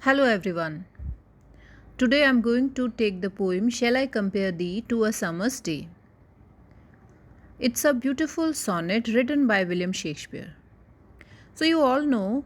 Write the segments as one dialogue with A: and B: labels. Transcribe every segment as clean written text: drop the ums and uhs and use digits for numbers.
A: Hello everyone. Today I am going to take the poem Shall I Compare Thee to a Summer's Day. It's a beautiful sonnet written by William Shakespeare. So you all know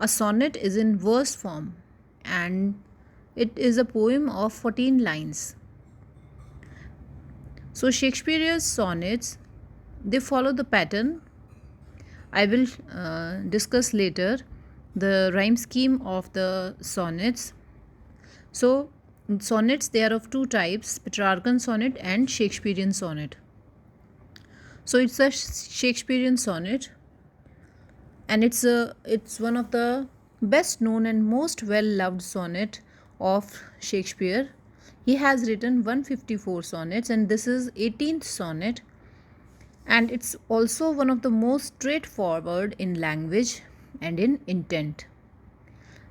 A: a sonnet is in verse form and it is a poem of 14 lines. So Shakespeare's sonnets they follow the pattern. I will discuss later the rhyme scheme of the sonnets. So, sonnets they are of two types, Petrarchan sonnet and Shakespearean sonnet. So it's a Shakespearean sonnet and it's one of the best known and most well loved sonnet of Shakespeare. He has written 154 sonnets and this is 18th sonnet, and it's also one of the most straightforward in language and in intent.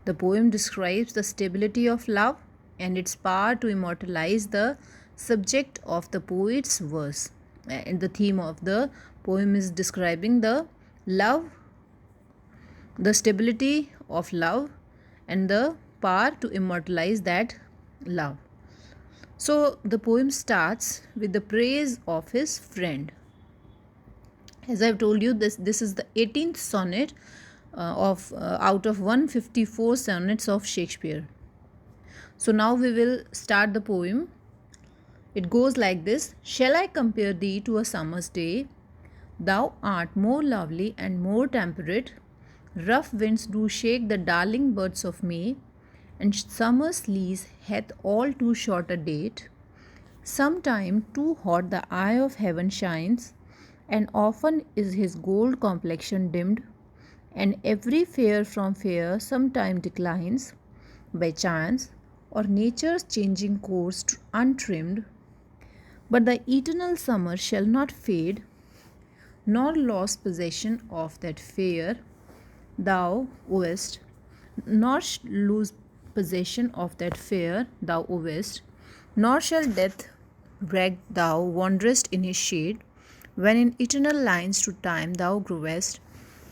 A: The poem describes the stability of love and its power to immortalize the subject of the poet's verse. And the theme of the poem is describing the love, the stability of love, and the power to immortalize that love. So the poem starts with the praise of his friend. As I've told you, this is the 18th sonnet of out of 154 sonnets of Shakespeare. So now we will start the poem. It goes like this: Shall I compare thee to a summer's day? Thou art more lovely and more temperate. Rough winds do shake the darling birds of May, and summer's lease hath all too short a date. Sometime too hot the eye of heaven shines, and often is his gold complexion dimmed, and every fair from fair sometime declines by chance or nature's changing course untrimmed. But the eternal summer shall not fade, nor lose possession of that fair thou owest, nor lose possession of that fair thou owest, nor shall death wreck thou wanderest in his shade, when in eternal lines to time thou growest.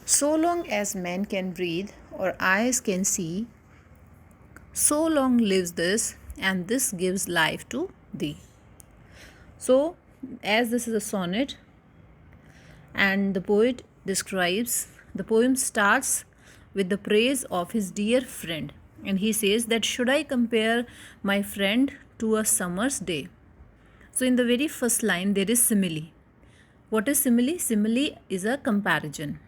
A: So long as men can breathe or eyes can see, so long lives this, and this gives life to thee. So, as this is a sonnet, and the poet describes, the poem starts with the praise of his dear friend, and he says that should I compare my friend to a summer's day? So, in the very first line, there is simile. What is simile? Simile is a comparison.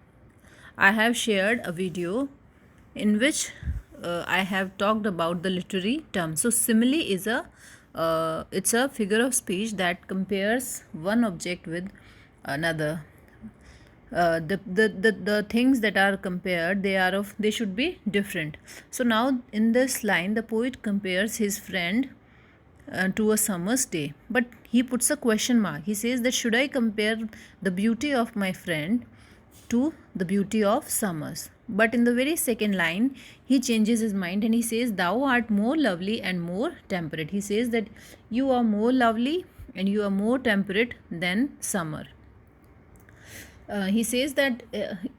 A: I have shared a video in which I have talked about the literary term. So simile is it's a figure of speech that compares one object with another. The things that are compared, they should be different. So now in this line the poet compares his friend to a summer's day, but he puts a question mark. He says that should I compare the beauty of my friend to the beauty of summers? But in the very second line he changes his mind and he says thou art more lovely and more temperate. He says that you are more lovely and you are more temperate than summer. He says that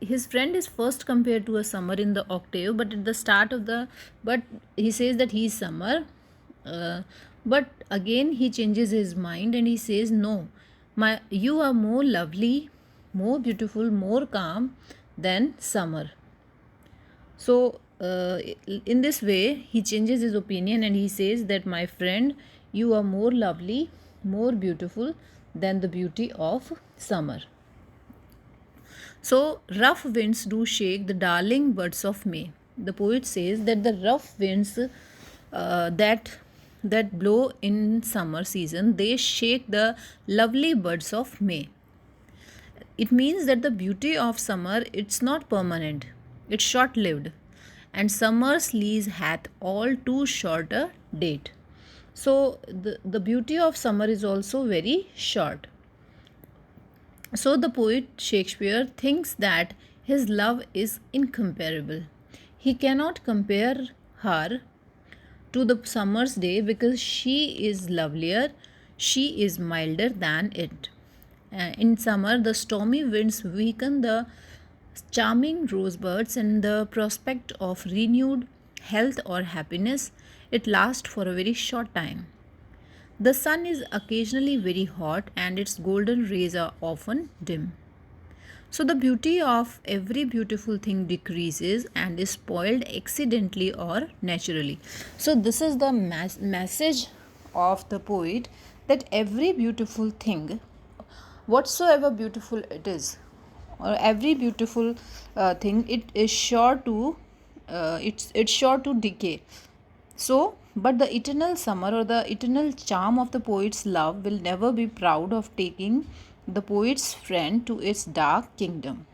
A: his friend is first compared to a summer in the octave, but at the start of the, but he says that he is summer, but again he changes his mind and he says no, you are more lovely, more beautiful, more calm than summer. So in this way he changes his opinion and he says that my friend, you are more lovely, more beautiful than the beauty of summer. So, rough winds do shake the darling buds of May. The poet says that the rough winds that blow in summer season, they shake the lovely buds of May. It means that the beauty of summer, it's not permanent, it's short-lived, and summer's lease hath all too short a date. So the beauty of summer is also very short. So the poet Shakespeare thinks that his love is incomparable. He cannot compare her to the summer's day because she is lovelier, she is milder than it. In summer, the stormy winds weaken the charming rosebuds, and the prospect of renewed health or happiness, it lasts for a very short time. The sun is occasionally very hot and its golden rays are often dim. So, the beauty of every beautiful thing decreases and is spoiled accidentally or naturally. So, this is the message of the poet, that every beautiful thing, whatsoever beautiful it is, or every beautiful thing, it is sure to it's sure to decay. So, but the eternal summer or the eternal charm of the poet's love will never be proud of taking the poet's friend to its dark kingdom.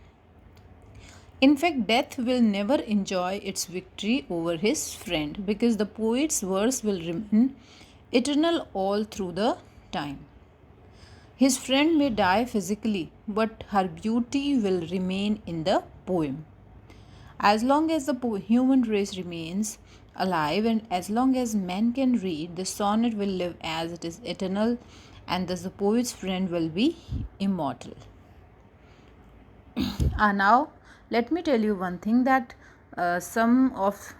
A: In fact, death will never enjoy its victory over his friend, because the poet's verse will remain eternal all through the time. His friend may die physically, but her beauty will remain in the poem. As long as the human race remains alive and as long as man can read, the sonnet will live as it is eternal, and thus the poet's friend will be immortal. Now, let me tell you one thing, that some of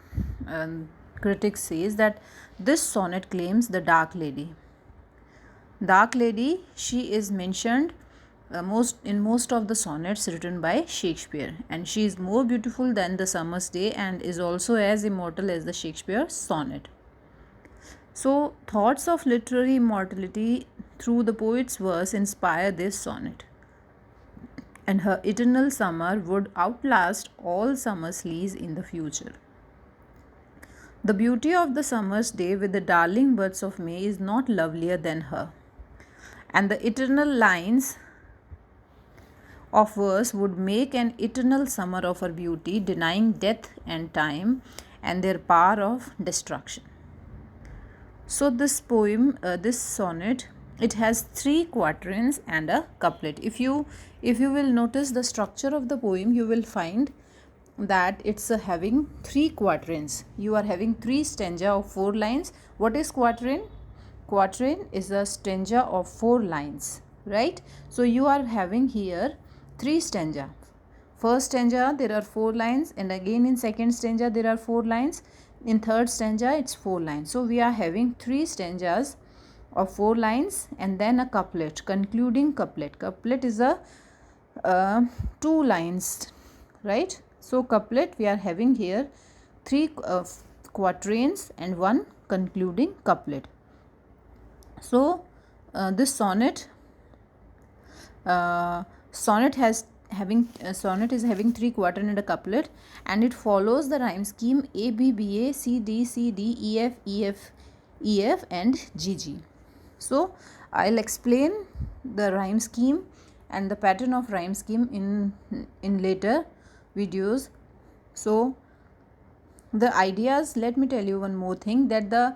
A: critics says that this sonnet claims the dark lady. Dark lady, she is mentioned most of the sonnets written by Shakespeare, and she is more beautiful than the summer's day and is also as immortal as the Shakespeare sonnet. So, thoughts of literary immortality through the poet's verse inspire this sonnet, and her eternal summer would outlast all summer's leaves in the future. The beauty of the summer's day with the darling buds of May is not lovelier than her, and the eternal lines of verse would make an eternal summer of her beauty, denying death and time and their power of destruction. So, this poem, this sonnet, it has 3 quatrains and a couplet. If you will notice the structure of the poem, you will find that it's having 3 quatrains. You are having 3 stanza of 4 lines. What is quatrain? Quatrain is a stanza of 4 lines, right? So, you are having here 3 stanza. First stanza there are 4 lines, and again in second stanza there are 4 lines. In third stanza it's 4 lines. So we are having 3 stanzas of 4 lines and then a couplet, concluding couplet. Couplet is a 2 lines, right? So couplet, we are having here 3 quatrains and 1 concluding couplet. So this sonnet sonnet is having 3 quatrain and a couplet, and it follows the rhyme scheme A B B A C D C D E F E F E F and G G. So I'll explain the rhyme scheme and the pattern of rhyme scheme in later videos. So the ideas, let me tell you one more thing, that the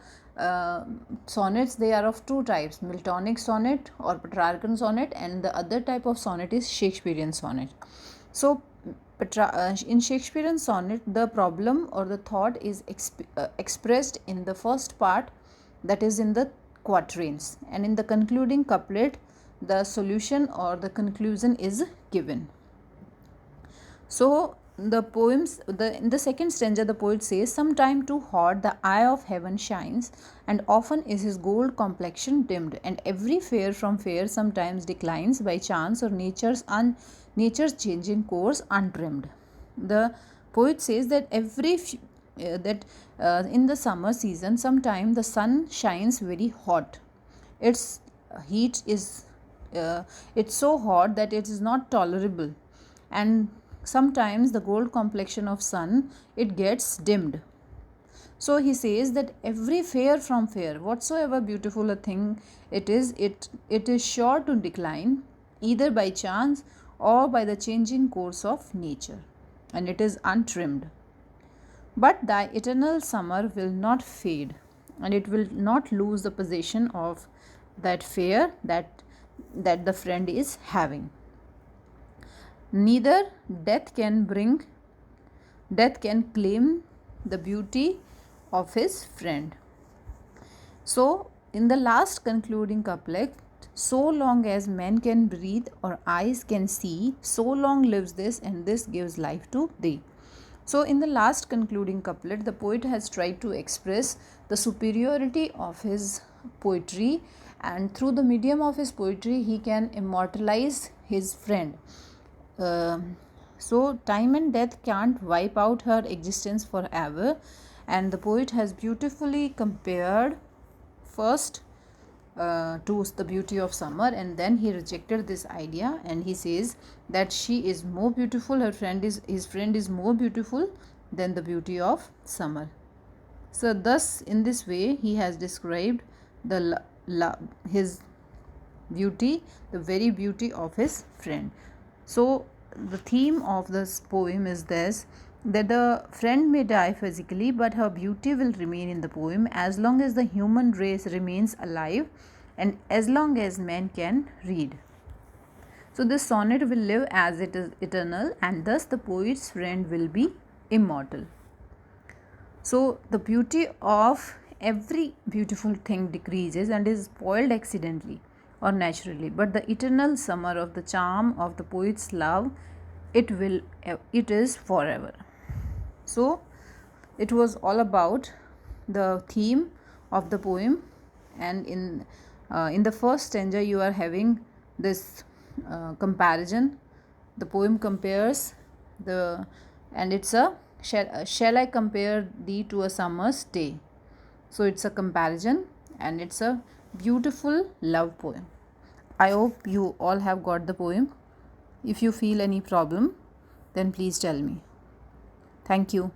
A: sonnets, they are of 2 types, Miltonic sonnet or Petrarchan sonnet, and the other type of sonnet is Shakespearean sonnet. So in Shakespearean sonnet, the problem or the thought is expressed in the first part, that is in the quatrains, and in the concluding couplet the solution or the conclusion is given. So the poems, in the second stanza the poet says, sometime too hot the eye of heaven shines, and often is his gold complexion dimmed, and every fair from fair sometimes declines by chance or nature's changing course untrimmed. The poet says that in the summer season sometime the sun shines very hot. Its heat is it's so hot that it is not tolerable, and sometimes the gold complexion of sun, it gets dimmed. So he says that every fair from fair, whatsoever beautiful a thing it is sure to decline either by chance or by the changing course of nature, and it is untrimmed. But thy eternal summer will not fade, and it will not lose the possession of that fair that the friend is having. Neither death can claim the beauty of his friend. So in the last concluding couplet, so long as men can breathe or eyes can see, so long lives this, and this gives life to thee. So in the last concluding couplet, the poet has tried to express the superiority of his poetry, and through the medium of his poetry he can immortalize his friend. So time and death can't wipe out her existence forever, and the poet has beautifully compared first to the beauty of summer, and then he rejected this idea, and he says that she is more beautiful, his friend is more beautiful than the beauty of summer. So thus in this way he has described his beauty, the very beauty of his friend. So the theme of this poem is this, that the friend may die physically, but her beauty will remain in the poem as long as the human race remains alive and as long as men can read. So this sonnet will live as it is eternal, and thus the poet's friend will be immortal. So the beauty of every beautiful thing decreases and is spoiled accidentally or naturally, but the eternal summer of the charm of the poet's love, it is forever. So it was all about the theme of the poem, and in the first stanza you are having this comparison. The poem compares the, and it's a shall I compare thee to a summer's day. So it's a comparison and it's a beautiful love poem. I hope you all have got the poem. If you feel any problem, then please tell me. Thank you.